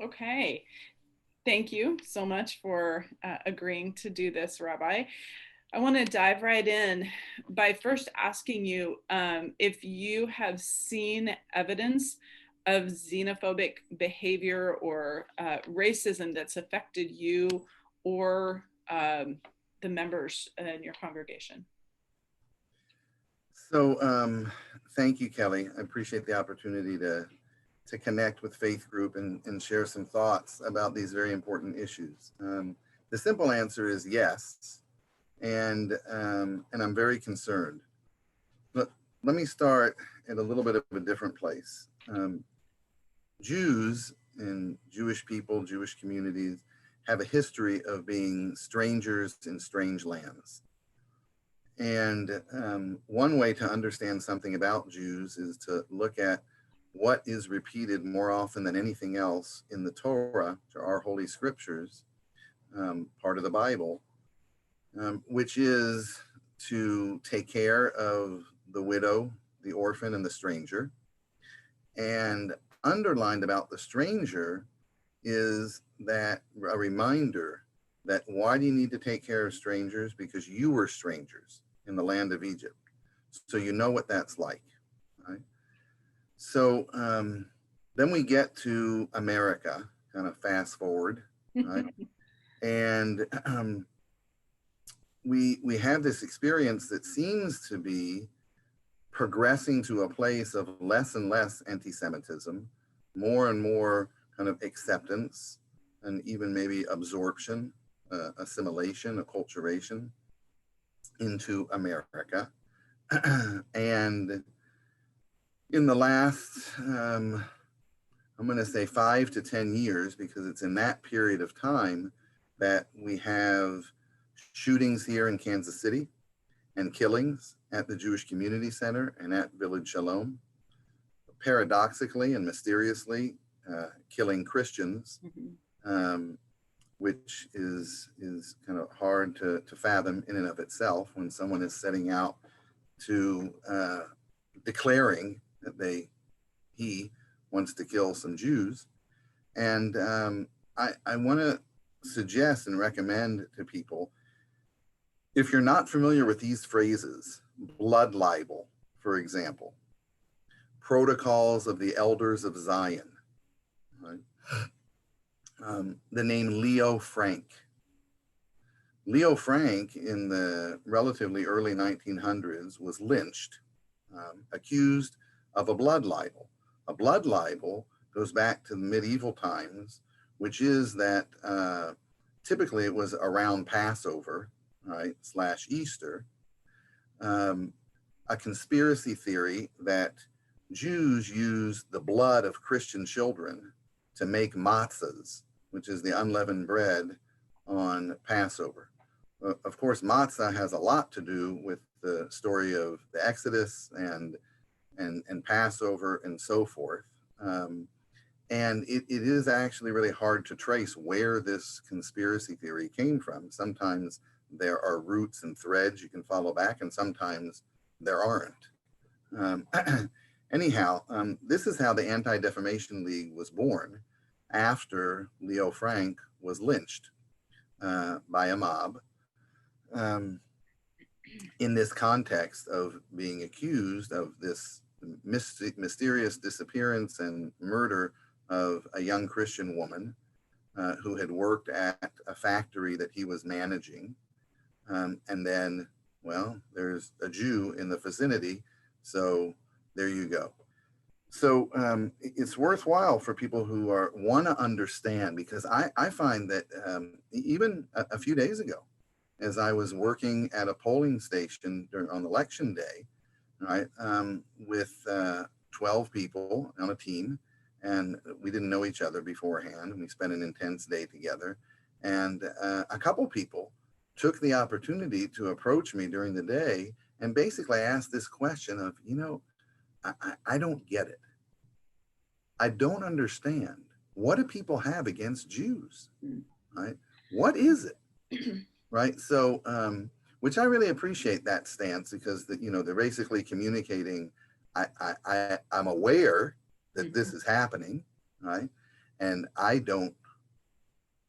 Okay. Thank you so much for agreeing to do this, Rabbi. I want to dive right in by first asking you if you have seen evidence of xenophobic behavior or racism that's affected you or the members in your congregation. So, thank you, Kelly. I appreciate the opportunity to connect with Faith Group and share some thoughts about these very important issues. The simple answer is yes, and I'm very concerned. But let me start at a little bit of a different place. Jews and Jewish people, Jewish communities have a history of being strangers in strange lands. And one way to understand something about Jews is to look at what is repeated more often than anything else in the Torah, or our holy scriptures, part of the Bible, which is to take care of the widow, the orphan, and the stranger. And underlined about the stranger is that a reminder that why do you need to take care of strangers? Because you were strangers in the land of Egypt. So you know what that's like. Right? So then we get to America, kind of fast forward, right? And we have this experience that seems to be progressing to a place of less and less anti-Semitism, more and more kind of acceptance, and even maybe absorption, assimilation, acculturation into America. And in the last, I'm going to say 5 to 10 years, because it's in that period of time that we have shootings here in Kansas City and killings at the Jewish Community Center and at Village Shalom. Paradoxically and mysteriously, killing Christians, which is kind of hard to fathom in and of itself when someone is setting out to declaring that he wants to kill some Jews. And I want to suggest and recommend to people, if you're not familiar with these phrases, blood libel, for example, protocols of the elders of Zion, right? The name Leo Frank. Leo Frank, in the relatively early 1900s, was lynched, accused of a blood libel. A blood libel goes back to the medieval times, which is that typically it was around Passover, right, / Easter, a conspiracy theory that Jews used the blood of Christian children to make matzahs, which is the unleavened bread on Passover. Of course, matzah has a lot to do with the story of the Exodus and Passover and so forth. And it is actually really hard to trace where this conspiracy theory came from. Sometimes there are roots and threads you can follow back, and sometimes there aren't. Anyhow, this is how the Anti-Defamation League was born after Leo Frank was lynched by a mob in this context of being accused of this mysterious disappearance and murder of a young Christian woman who had worked at a factory that he was managing. And then, well, there's a Jew in the vicinity, so there you go. So it's worthwhile for people who want to understand, because I find that even a few days ago, as I was working at a polling station on election day, right, with 12 people on a team, and we didn't know each other beforehand. We spent an intense day together, and a couple people took the opportunity to approach me during the day and basically ask this question of, I don't get it. I don't understand. What do people have against Jews, right? What is it, right? So, which I really appreciate that stance, because they're basically communicating, I'm aware that this is happening, right? And I don't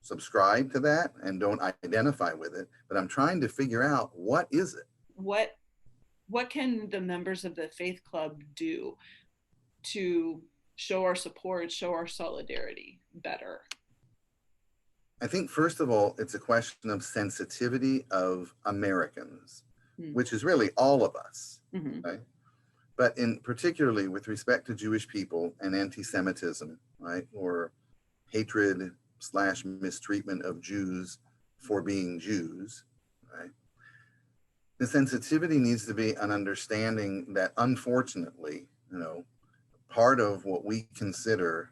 subscribe to that and don't identify with it, but I'm trying to figure out, what is it? What can the members of the faith club do to show our support, show our solidarity better? I think, first of all, it's a question of sensitivity of Americans, which is really all of us. Right? But in particularly with respect to Jewish people and anti-Semitism, right, or hatred / mistreatment of Jews for being Jews, right? The sensitivity needs to be an understanding that, unfortunately, part of what we consider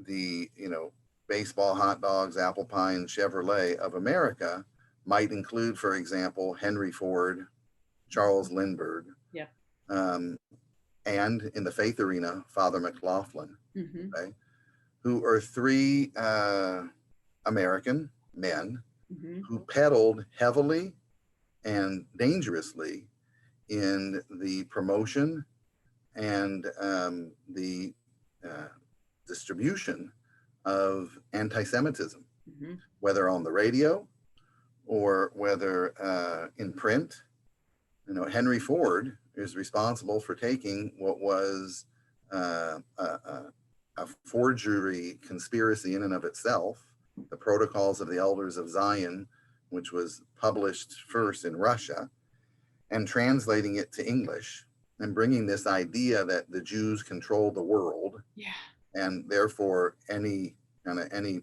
the, baseball, hot dogs, apple pie, and Chevrolet of America might include, for example, Henry Ford, Charles Lindbergh, yeah, and in the faith arena, Father McLaughlin, okay, who are three American men who peddled heavily and dangerously in the promotion and the distribution of anti-Semitism, whether on the radio or whether in print. Henry Ford is responsible for taking what was a forgery conspiracy in and of itself, the Protocols of the Elders of Zion, which was published first in Russia, and translating it to English and bringing this idea that the Jews control the world, and therefore any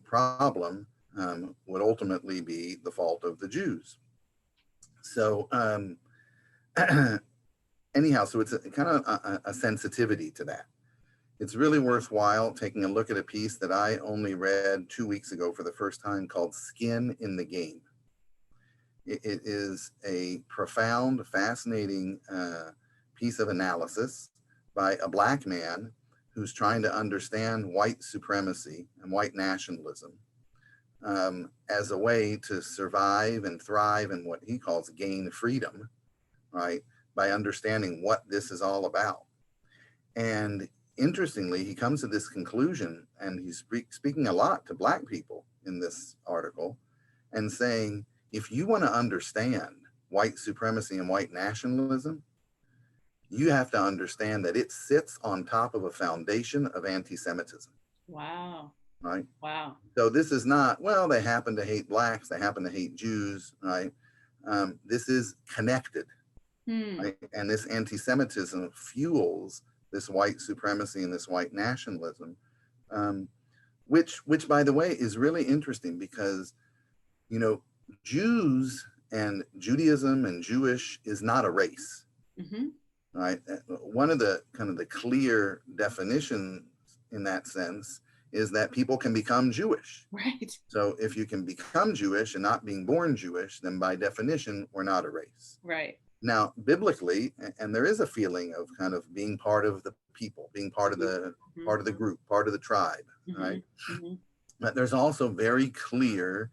problem would ultimately be the fault of the Jews. So anyhow, so it's a kind of a sensitivity to that. It's really worthwhile taking a look at a piece that I only read 2 weeks ago for the first time, called Skin in the Game. It is a profound, fascinating piece of analysis by a Black man who's trying to understand white supremacy and white nationalism as a way to survive and thrive and what he calls gain freedom, right? By understanding what this is all about. And interestingly, he comes to this conclusion, and he's speaking a lot to Black people in this article, and saying, if you want to understand white supremacy and white nationalism, you have to understand that it sits on top of a foundation of anti-Semitism. Wow. Right? Wow. So this is not, well, they happen to hate Blacks, they happen to hate Jews, right? This is connected. Right? And this anti-Semitism fuels this white supremacy and this white nationalism, which, by the way, is really interesting because, Jews and Judaism and Jewish is not a race. Right? One of the kind of the clear definitions in that sense is that people can become Jewish. Right. So if you can become Jewish and not being born Jewish, then by definition, we're not a race. Right. Now, biblically, and there is a feeling of kind of being part of the people, being part of the group, part of the tribe, right? But there's also very clear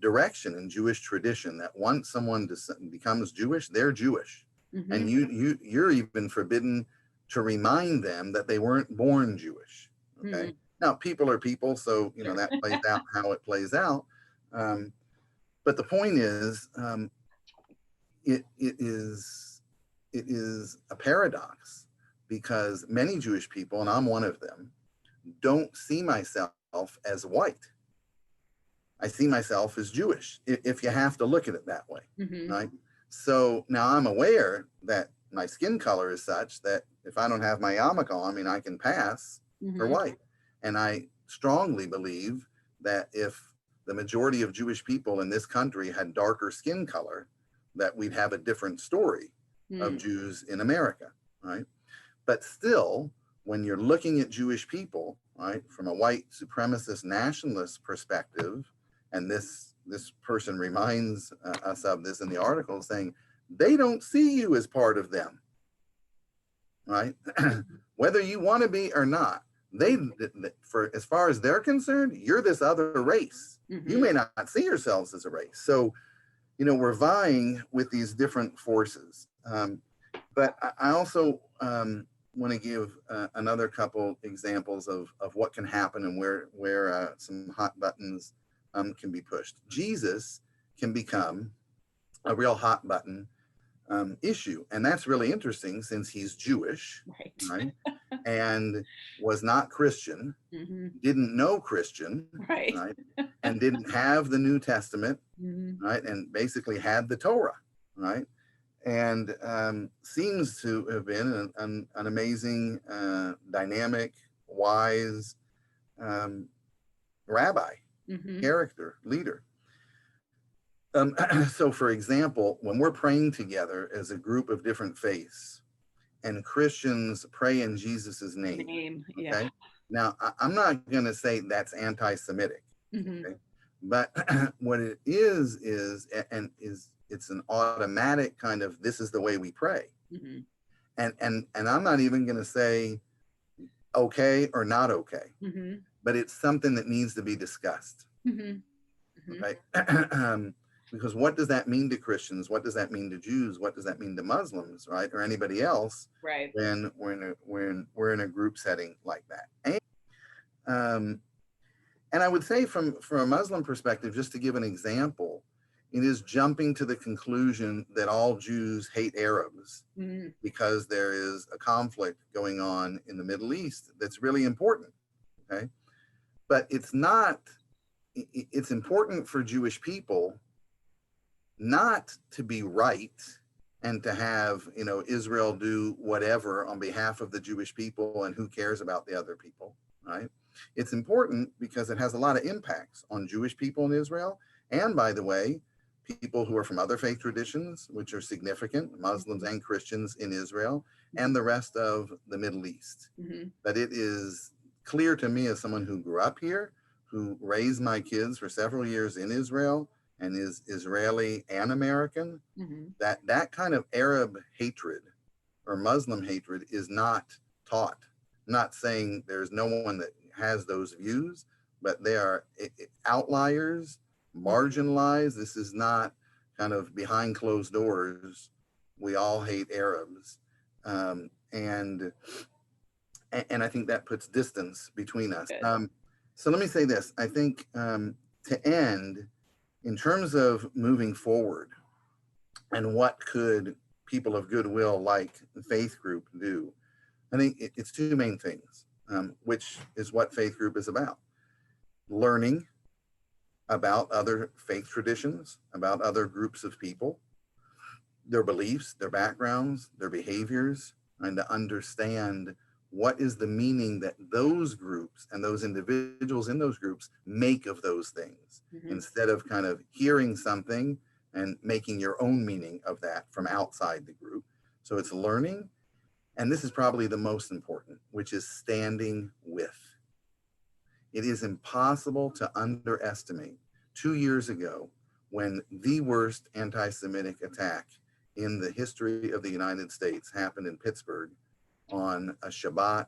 direction in Jewish tradition that once someone becomes Jewish, they're Jewish. And you're even forbidden to remind them that they weren't born Jewish. Okay. Now, people are people, so that plays out how it plays out. But the point is, it is a paradox, because many Jewish people, and I'm one of them, don't see myself as white. I see myself as Jewish, if you have to look at it that way, right? So now I'm aware that my skin color is such that if I don't have my yarmulke on, I can pass for white. And I strongly believe that if the majority of Jewish people in this country had darker skin color, that we'd have a different story of Jews in America, right? But still, when you're looking at Jewish people, right, from a white supremacist nationalist perspective, and this person reminds us of this in the article, saying they don't see you as part of them, right? Whether you want to be or not, for as far as they're concerned, you're this other race. You may not see yourselves as a race. So, we're vying with these different forces. But I also, want to give another couple examples of what can happen and where some hot buttons can be pushed. Jesus can become a real hot button issue, and that's really interesting since he's Jewish, Right. right? And was not Christian, didn't know Christian, Right. right? And didn't have the New Testament, right? And basically had the Torah, right? And seems to have been an amazing, dynamic, wise rabbi, character, leader. So, for example, when we're praying together as a group of different faiths, and Christians pray in Jesus's name, okay? Yeah. Now, I'm not going to say that's anti-Semitic, okay? But what it is it's an automatic kind of, this is the way we pray. And I'm not even going to say okay or not okay, but it's something that needs to be discussed. Okay? Because what does that mean to Christians? What does that mean to Jews? What does that mean to Muslims, right? Or anybody else, right? When we're in a group setting like that. And I would say from a Muslim perspective, just to give an example, it is jumping to the conclusion that all Jews hate Arabs because there is a conflict going on in the Middle East that's really important, okay? But it's not, it's important for Jewish people not to be right and to have, you know, Israel do whatever on behalf of the Jewish people and who cares about the other people, right? It's important because it has a lot of impacts on Jewish people in Israel. And by the way, people who are from other faith traditions, which are significant, Muslims and Christians in Israel, and the rest of the Middle East. But it is clear to me as someone who grew up here, who raised my kids for several years in Israel, and is Israeli and American, that kind of Arab hatred or Muslim hatred is not taught. I'm not saying there's no one that has those views, but they are outliers, marginalized. This is not kind of behind closed doors. We all hate Arabs. And I think that puts distance between us. So let me say this. I think to end, in terms of moving forward and what could people of goodwill like the Faith Group do, I think it's two main things, which is what Faith Group is about. Learning about other faith traditions, about other groups of people, their beliefs, their backgrounds, their behaviors, and to understand what is the meaning that those groups and those individuals in those groups make of those things, instead of kind of hearing something and making your own meaning of that from outside the group. So it's learning. And this is probably the most important, which is standing with. It is impossible to underestimate 2 years ago, when the worst anti-Semitic attack in the history of the United States happened in Pittsburgh on a Shabbat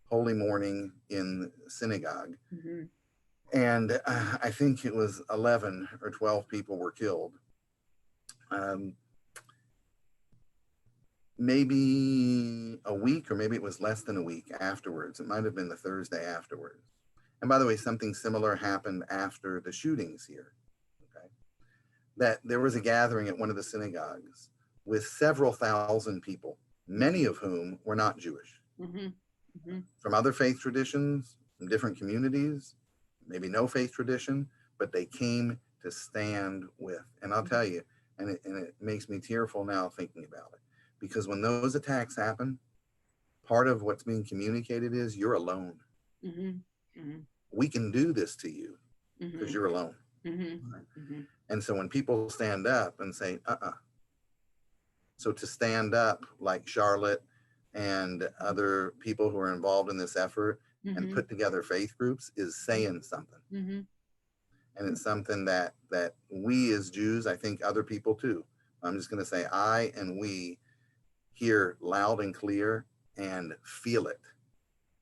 holy morning in synagogue. And I think it was 11 or 12 people were killed. Maybe a week, or maybe it was less than a week afterwards. It might have been the Thursday afterwards. And by the way, something similar happened after the shootings here. Okay, that there was a gathering at one of the synagogues with several thousand people, many of whom were not Jewish, from other faith traditions, from different communities, maybe no faith tradition, but they came to stand with. And I'll tell you, and it makes me tearful now thinking about it, because when those attacks happen, part of what's being communicated is you're alone. We can do this to you because you're alone. Right? And so when people stand up and say, so to stand up like Charlotte and other people who are involved in this effort and put together faith groups is saying something. And it's something that we as Jews, I think other people too, I'm just going to say I and we hear loud and clear and feel it.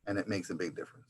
And it makes a big difference.